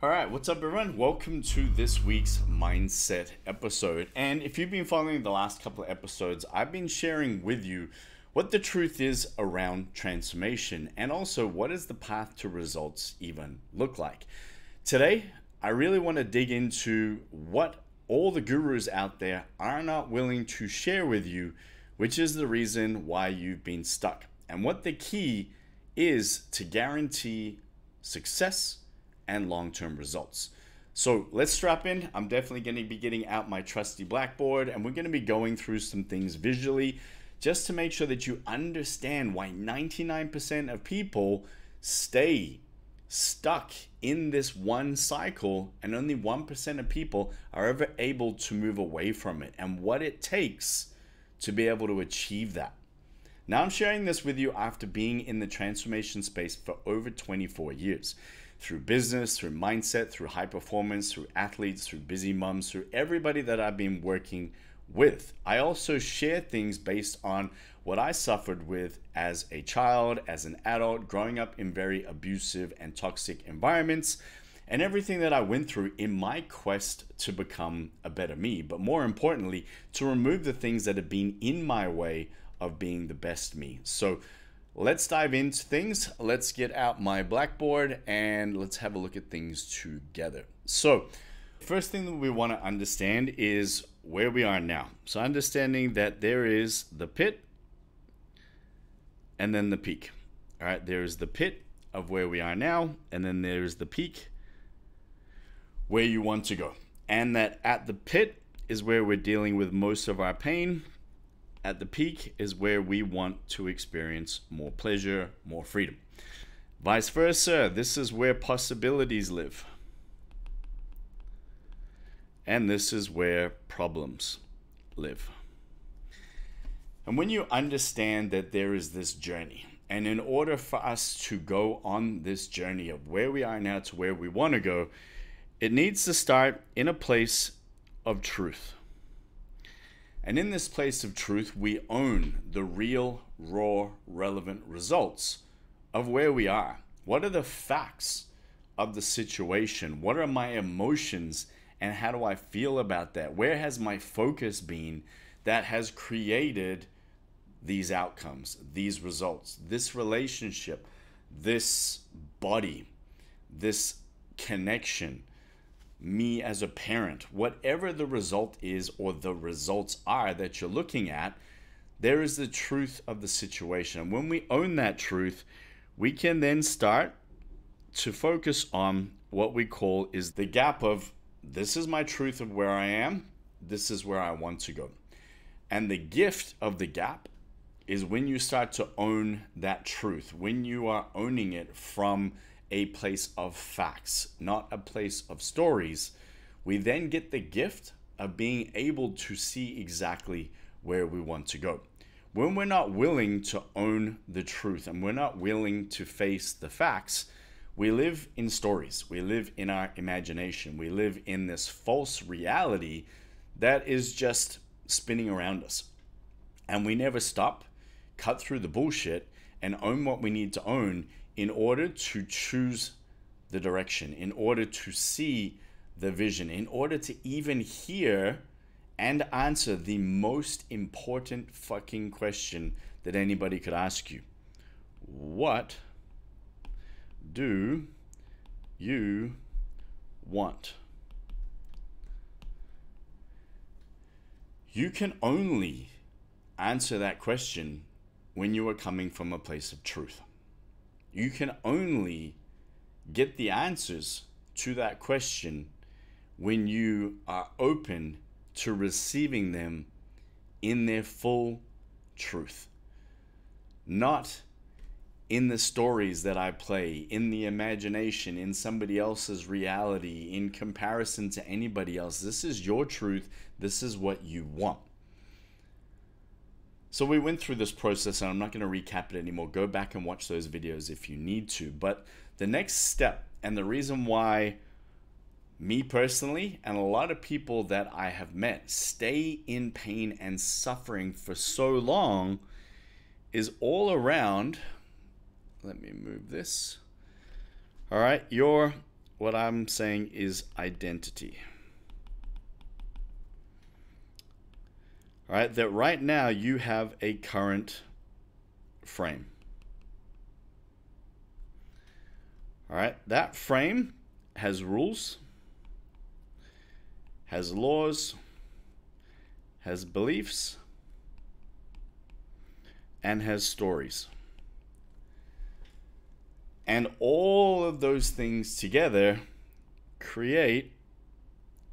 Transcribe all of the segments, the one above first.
All right, what's up, everyone? Welcome to this week's mindset episode. And if you've been following the last couple of episodes, I've been sharing with you what the truth is around transformation and also what does the path to results even look like. Today, I really want to dig into what all the gurus out there are not willing to share with you, which is the reason why you've been stuck, and what the key is to guarantee success and long-term results. So let's strap in. I'm definitely going to be getting out my trusty blackboard and we're going to be going through some things visually just to make sure that you understand why 99% of people stay stuck in this one cycle and only 1% of people are ever able to move away from it and what it takes to be able to achieve that. Now, I'm sharing this with you after being in the transformation space for over 24 years. Through business, through mindset, through high performance, through athletes, through busy moms, through everybody that I've been working with. I also share things based on what I suffered with as a child, as an adult, growing up in very abusive and toxic environments, and everything that I went through in my quest to become a better me, but more importantly, to remove the things that have been in my way of being the best me. So let's dive into things. Let's get out my blackboard and let's have a look at things together. So first thing that we want to understand is where we are now. So understanding that there is the pit and then the peak. All right, there is the pit of where we are now, and then there's the peak where you want to go. And that at the pit is where we're dealing with most of our pain. At the peak is where we want to experience more pleasure, more freedom. Vice versa, this is where possibilities live. And this is where problems live. And when you understand that there is this journey, and in order for us to go on this journey of where we are now to where we want to go, it needs to start in a place of truth. And in this place of truth, we own the real, raw, relevant results of where we are. What are the facts of the situation? What are my emotions and how do I feel about that? Where has my focus been that has created these outcomes, these results, this relationship, this body, this connection, me as a parent, whatever the result is or the results are that you're looking at, there is the truth of the situation. And when we own that truth, we can then start to focus on what we call is the gap of this is my truth of where I am, this is where I want to go. And the gift of the gap is when you start to own that truth, when you are owning it from a place of facts, not a place of stories, we then get the gift of being able to see exactly where we want to go. When we're not willing to own the truth and we're not willing to face the facts, we live in stories. We live in our imagination. We live in this false reality that is just spinning around us. And we never stop, cut through the bullshit, and own what we need to own in order to choose the direction, in order to see the vision, in order to even hear and answer the most important fucking question that anybody could ask you. What do you want? You can only answer that question when you are coming from a place of truth. You can only get the answers to that question when you are open to receiving them in their full truth. Not in the stories that I play, in the imagination, in somebody else's reality, in comparison to anybody else. This is your truth. This is what you want. So we went through this process, and I'm not going to recap it anymore. Go back and watch those videos if you need to. But the next step, and the reason why me personally and a lot of people that I have met stay in pain and suffering for so long, is all around, let me move this. All right, your what I'm saying is identity. All right, that right now you have a current frame. All right, that frame has rules, has laws, has beliefs, and has stories. And all of those things together create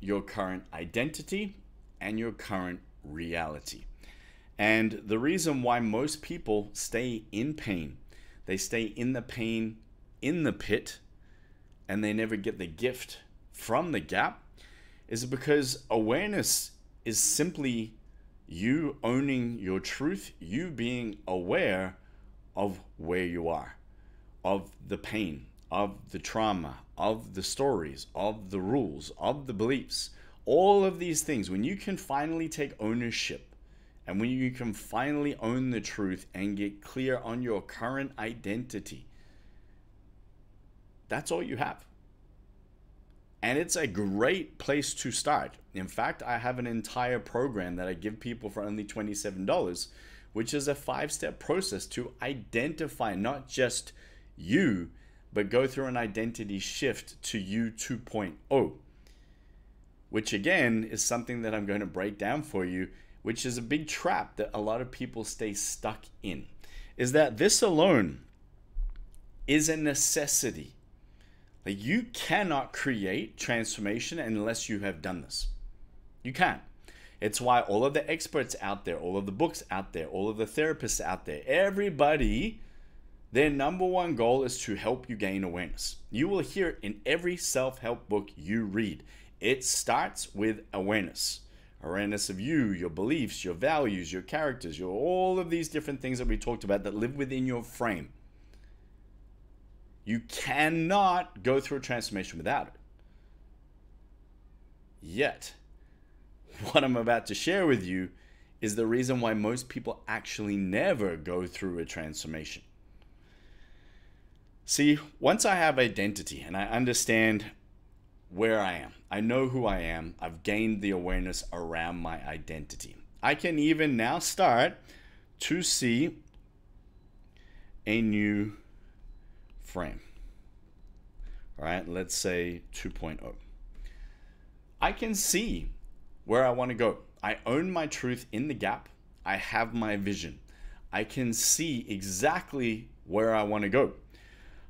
your current identity and your current reality. And the reason why most people stay in pain, they stay in the pain, in the pit, and they never get the gift from the gap, is because awareness is simply you owning your truth, you being aware of where you are, of the pain, of the trauma, of the stories, of the rules, of the beliefs, all of these things. When you can finally take ownership and when you can finally own the truth and get clear on your current identity, that's all you have. And it's a great place to start. In fact, I have an entire program that I give people for only $27, which is a 5-step process to identify not just you, but go through an identity shift to you 2.0, which again is something that I'm going to break down for you, which is a big trap that a lot of people stay stuck in, is that this alone is a necessity. Like, you cannot create transformation unless you have done this. You can't. It's why all of the experts out there, all of the books out there, all of the therapists out there, everybody, their number one goal is to help you gain awareness. You will hear it in every self-help book you read. It starts with awareness. Awareness of you, your beliefs, your values, your characters, all of these different things that we talked about that live within your frame. You cannot go through a transformation without it. Yet, what I'm about to share with you is the reason why most people actually never go through a transformation. See, once I have identity and I understand where I am, I know who I am, I've gained the awareness around my identity. I can even now start to see a new frame. All right, let's say 2.0. I can see where I want to go. I own my truth in the gap. I have my vision. I can see exactly where I want to go.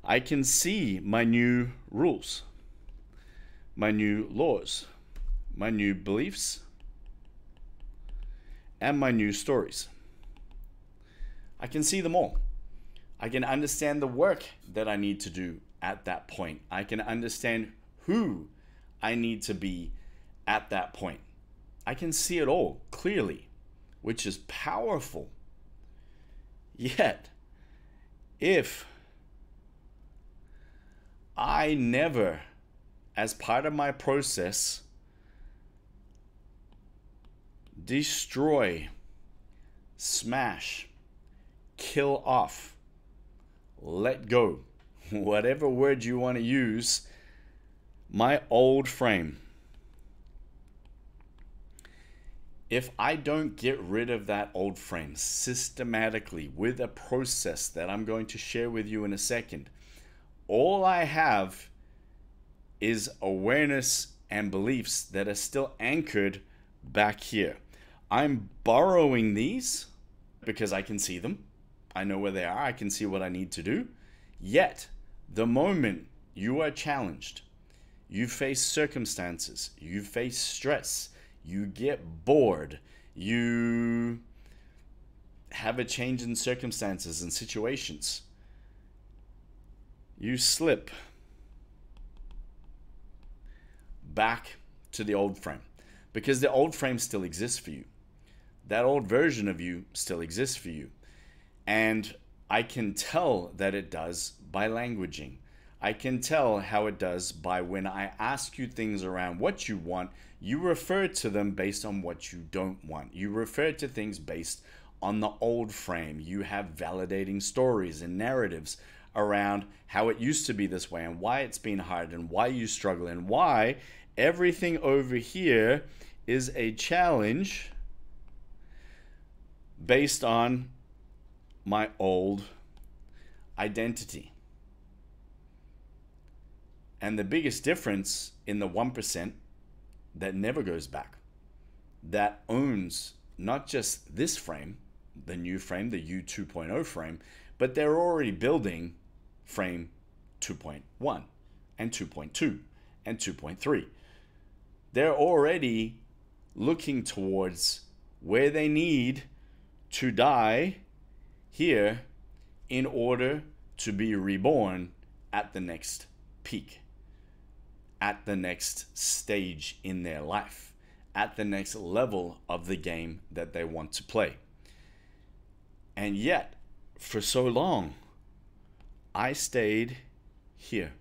I can see my new rules, my new laws, my new beliefs, and my new stories. I can see them all. I can understand the work that I need to do at that point. I can understand who I need to be at that point. I can see it all clearly, which is powerful. Yet, if I never, as part of my process, destroy, smash, kill off, let go, whatever word you want to use, my old frame, if I don't get rid of that old frame systematically with a process that I'm going to share with you in a second, all I have is awareness and beliefs that are still anchored back here. I'm borrowing these because I can see them. I know where they are. I can see what I need to do. Yet, the moment you are challenged, you face circumstances, you face stress, you get bored, you have a change in circumstances and situations, you slip back to the old frame because the old frame still exists for you. That old version of you still exists for you. And I can tell that it does by languaging. I can tell how it does by when I ask you things around what you want, you refer to them based on what you don't want. You refer to things based on the old frame. You have validating stories and narratives around how it used to be this way and why it's been hard and why you struggle and why everything over here is a challenge based on my old identity. And the biggest difference in the 1% that never goes back, that owns not just this frame, the new frame, the U 2.0 frame, but they're already building frame 2.1 and 2.2 and 2.3. They're already looking towards where they need to die here in order to be reborn at the next peak, at the next stage in their life, at the next level of the game that they want to play. And yet, for so long, I stayed here.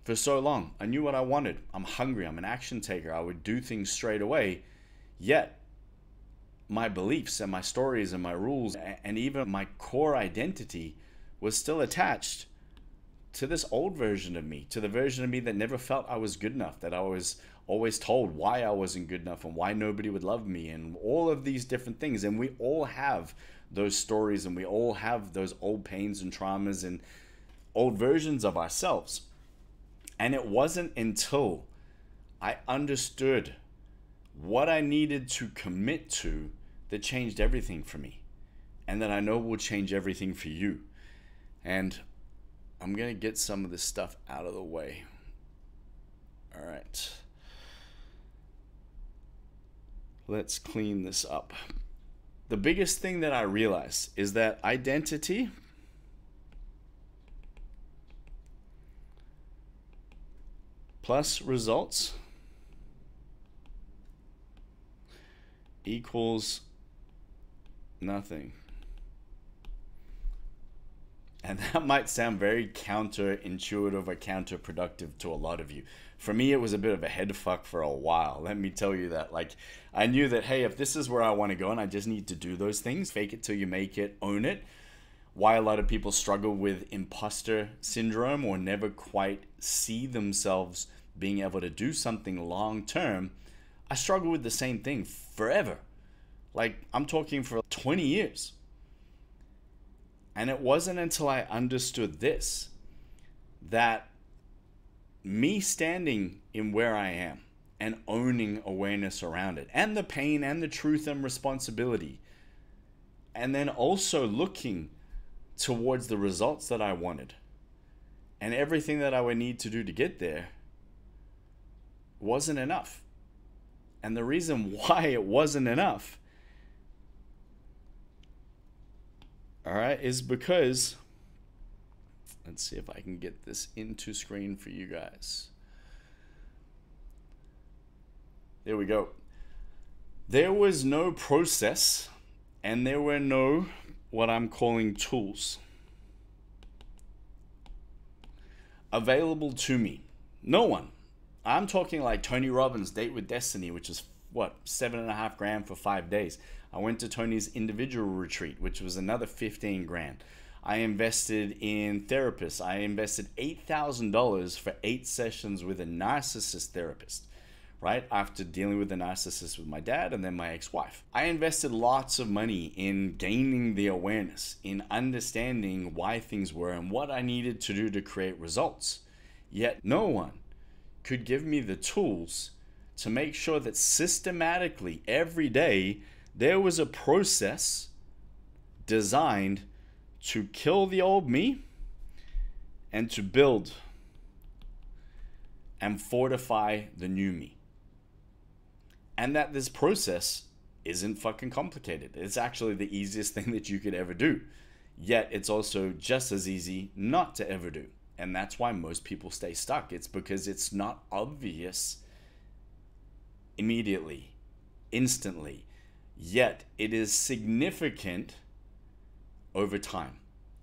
For so long, I knew what I wanted. I'm hungry. I'm an action taker. I would do things straight away. Yet, my beliefs and my stories and my rules and even my core identity was still attached to this old version of me, to the version of me that never felt I was good enough, that I was always told why I wasn't good enough and why nobody would love me and all of these different things. And we all have those stories and we all have those old pains and traumas and old versions of ourselves. And it wasn't until I understood what I needed to commit to that changed everything for me, and that I know will change everything for you. And I'm going to get some of this stuff out of the way. All right. Let's clean this up. The biggest thing that I realized is that identity plus results equals nothing. And that might sound very counterintuitive or counterproductive to a lot of you. For me, it was a bit of a head fuck for a while. Let me tell you that. Like, I knew that, hey, if this is where I want to go and I just need to do those things, fake it till you make it, own it. Why a lot of people struggle with imposter syndrome or never quite see themselves being able to do something long term. I struggle with the same thing forever. Like, I'm talking for 20 years. And it wasn't until I understood this, that me standing in where I am and owning awareness around it, and the pain and the truth and responsibility, and then also looking towards the results that I wanted and everything that I would need to do to get there, wasn't enough. And the reason why it wasn't enough, all right, is because, let's see if I can get this into screen for you guys. There we go. There was no process and there were no what I'm calling tools available to me. No one. I'm talking like Tony Robbins' Date with Destiny, which is what, $7.5 grand for 5 days. I went to Tony's individual retreat, which was another 15 grand. I invested in therapists. I invested $8,000 for 8 sessions with a narcissist therapist, right? After dealing with the narcissist with my dad and then my ex-wife. I invested lots of money in gaining the awareness, in understanding why things were and what I needed to do to create results. Yet no one could give me the tools to make sure that systematically every day there was a process designed to kill the old me and to build and fortify the new me. And that this process isn't fucking complicated. It's actually the easiest thing that you could ever do. Yet it's also just as easy not to ever do. And that's why most people stay stuck. It's because it's not obvious immediately, instantly. Yet it is significant over time.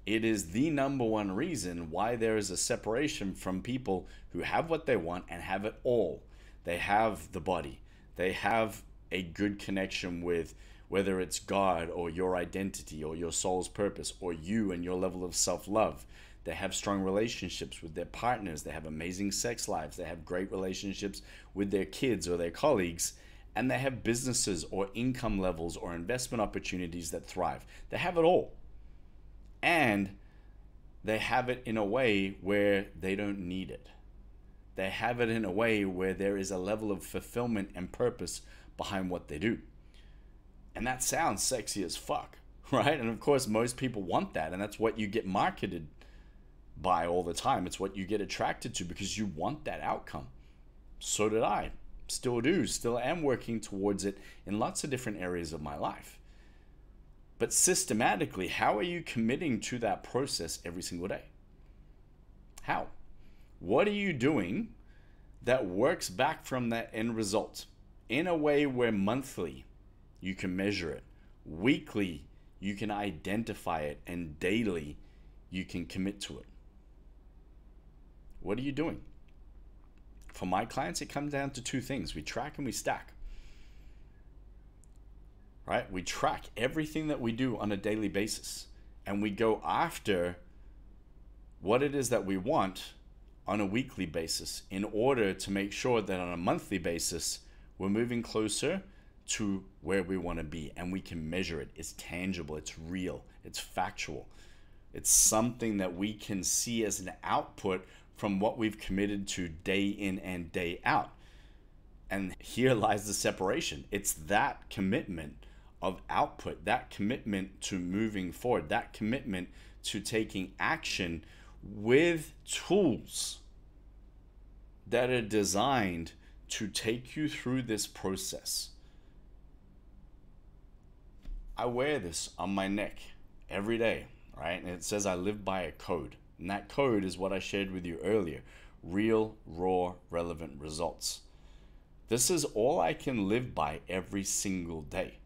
It is the number one reason why there is a separation from people who have what they want and have it all. They have the body. They have a good connection with whether it's God or your identity or your soul's purpose or you and your level of self-love. They have strong relationships with their partners. They have amazing sex lives. They have great relationships with their kids or their colleagues. And they have businesses or income levels or investment opportunities that thrive. They have it all. And they have it in a way where they don't need it. They have it in a way where there is a level of fulfillment and purpose behind what they do. And that sounds sexy as fuck, right? And of course, most people want that. And that's what you get marketed by all the time. It's what you get attracted to because you want that outcome. So did I. Still do. Still am working towards it in lots of different areas of my life. But systematically, how are you committing to that process every single day? How? What are you doing that works back from that end result in a way where monthly you can measure it, weekly you can identify it, and daily you can commit to it? What are you doing? For my clients, it comes down to two things. We track and we stack. Right? We track everything that we do on a daily basis, and we go after what it is that we want on a weekly basis in order to make sure that on a monthly basis, we're moving closer to where we want to be, and we can measure it. It's tangible, it's real, it's factual. It's something that we can see as an output from what we've committed to day in and day out. And here lies the separation. It's that commitment of output, that commitment to moving forward, that commitment to taking action with tools that are designed to take you through this process. I wear this on my neck every day, right? And it says I live by a code. And that code is what I shared with you earlier. Real, raw, relevant results. This is all I can live by every single day.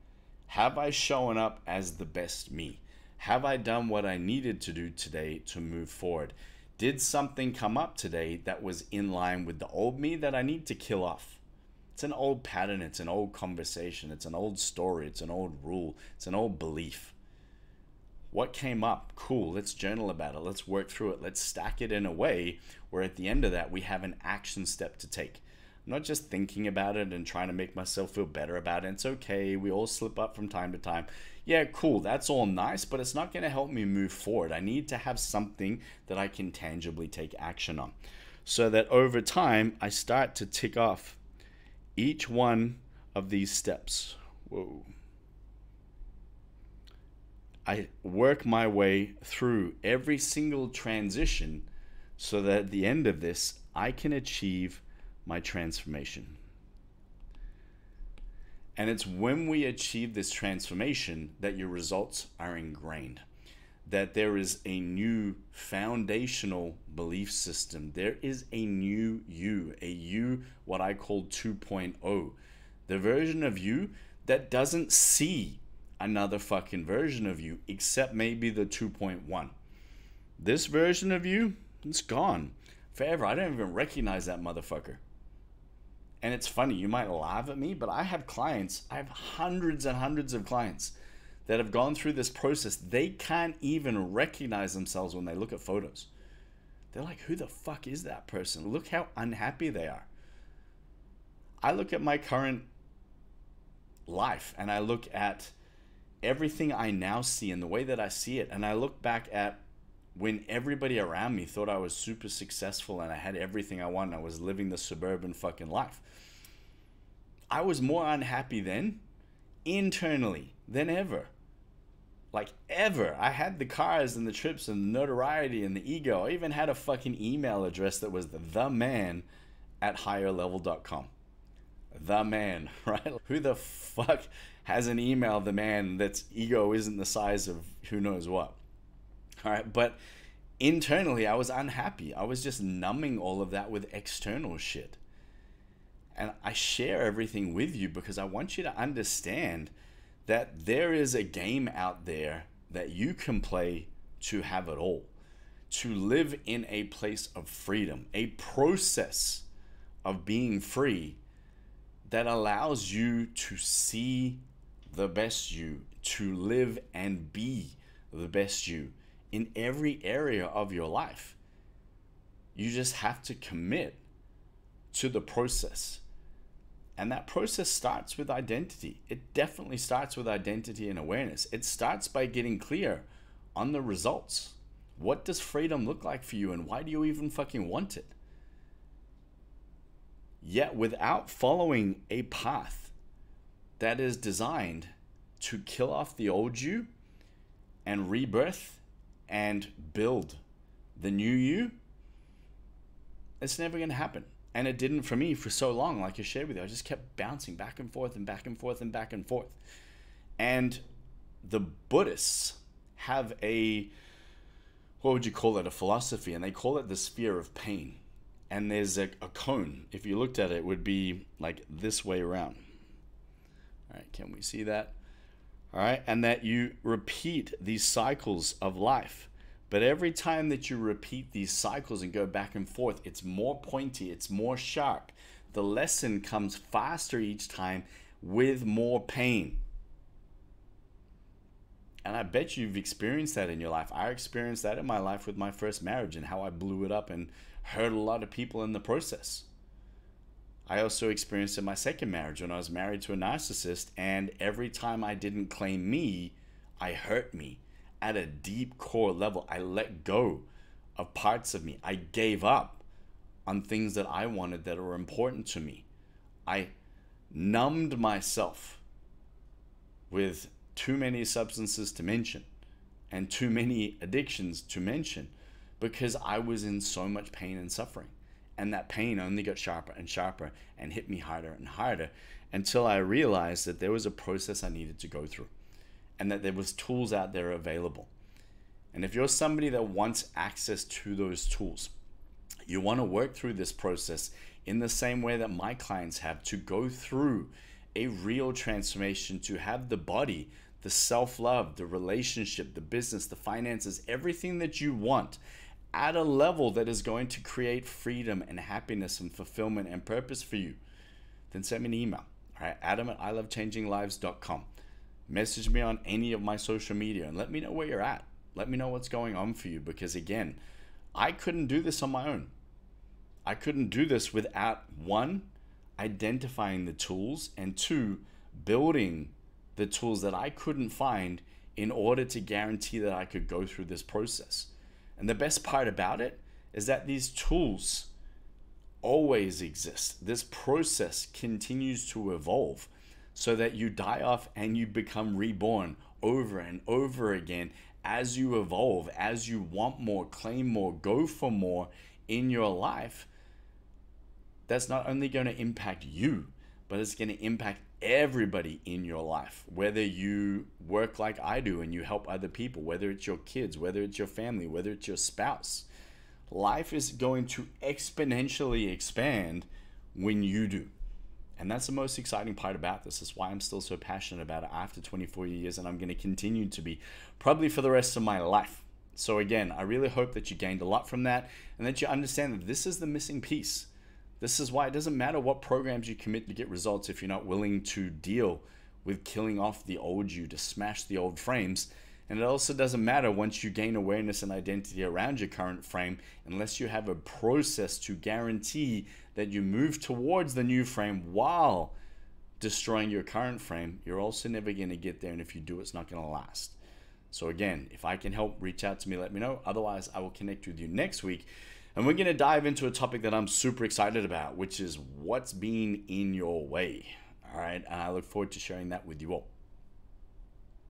Have I shown up as the best me? Have I done what I needed to do today to move forward? Did something come up today that was in line with the old me that I need to kill off? It's an old pattern. It's an old conversation. It's an old story. It's an old rule. It's an old belief. What came up? Cool, let's journal about it. Let's work through it. Let's stack it in a way where at the end of that, we have an action step to take. I'm not just thinking about it and trying to make myself feel better about it. It's okay. We all slip up from time to time. Yeah, cool. That's all nice, but it's not going to help me move forward. I need to have something that I can tangibly take action on so that over time, I start to tick off each one of these steps. Whoa. I work my way through every single transition so that at the end of this, I can achieve my transformation. And it's when we achieve this transformation that your results are ingrained, that there is a new foundational belief system. There is a new you, what I call 2.0, the version of you that doesn't see another fucking version of you except maybe the 2.1. This version of you, it's gone forever. I don't even recognize that motherfucker. And it's funny, you might laugh at me, but I have clients, I have hundreds and hundreds of clients that have gone through this process. They can't even recognize themselves when they look at photos. They're like, who the fuck is that person? Look how unhappy they are. I look at my current life and I look at everything I now see and the way that I see it. And I look back at when everybody around me thought I was super successful and I had everything I wanted. I was living the suburban fucking life. I was more unhappy then, internally, than ever. Like ever. I had the cars and the trips and the notoriety and the ego. I even had a fucking email address that was theman@higherlevel.com. The man, right? Who the fuck has an email the man that's ego isn't the size of who knows what? All right, but internally I was unhappy. I was just numbing all of that with external shit. And I share everything with you because I want you to understand that there is a game out there that you can play to have it all, to live in a place of freedom, a process of being free that allows you to see the best you, to live and be the best you in every area of your life. You just have to commit to the process. And that process starts with identity. It definitely starts with identity and awareness. It starts by getting clear on the results. What does freedom look like for you, and why do you even fucking want it? Yet without following a path that is designed to kill off the old you and rebirth and build the new you, it's never going to happen. And it didn't for me for so long. Like I shared with you, I just kept bouncing back and forth and back and forth and back and forth. And the Buddhists have a, what would you call it, a philosophy, and they call it the sphere of pain. And there's a cone. If you looked at it, it would be like this way around. All right, can we see that? All right, and that you repeat these cycles of life. But every time that you repeat these cycles and go back and forth, it's more pointy, it's more sharp. The lesson comes faster each time with more pain. And I bet you've experienced that in your life. I experienced that in my life with my first marriage and how I blew it up and hurt a lot of people in the process. I also experienced it in my second marriage when I was married to a narcissist, and every time I didn't claim me, I hurt me. At a deep core level, I let go of parts of me. I gave up on things that I wanted that were important to me. I numbed myself with too many substances to mention and too many addictions to mention because I was in so much pain and suffering. And that pain only got sharper and sharper and hit me harder and harder until I realized that there was a process I needed to go through and that there was tools out there available. And if you're somebody that wants access to those tools, you want to work through this process in the same way that my clients have, to go through a real transformation, to have the body, the self-love, the relationship, the business, the finances, everything that you want at a level that is going to create freedom and happiness and fulfillment and purpose for you, then send me an email. All right, adam@ilovechanginglives.com. Message me on any of my social media and let me know where you're at. Let me know what's going on for you, because again, I couldn't do this on my own. I couldn't do this without, one, identifying the tools, and two, building the tools that I couldn't find in order to guarantee that I could go through this process. And the best part about it is that these tools always exist. This process continues to evolve so that you die off and you become reborn over and over again as you evolve, as you want more, claim more, go for more in your life. That's not only going to impact you, but it's going to impact everybody in your life. Whether you work like I do and you help other people, whether it's your kids, whether it's your family, whether it's your spouse, life is going to exponentially expand when you do. And that's the most exciting part about this. That's why I'm still so passionate about it after 24 years, and I'm going to continue to be probably for the rest of my life. So again, I really hope that you gained a lot from that and that you understand that this is the missing piece. This is why it doesn't matter what programs you commit to get results if you're not willing to deal with killing off the old you, to smash the old frames. And it also doesn't matter once you gain awareness and identity around your current frame, unless you have a process to guarantee that you move towards the new frame while destroying your current frame. You're also never going to get there, and if you do, it's not going to last. So again, if I can help, reach out to me, let me know. Otherwise, I will connect with you next week. And we're going to dive into a topic that I'm super excited about, which is what's been in your way. All right. And I look forward to sharing that with you all.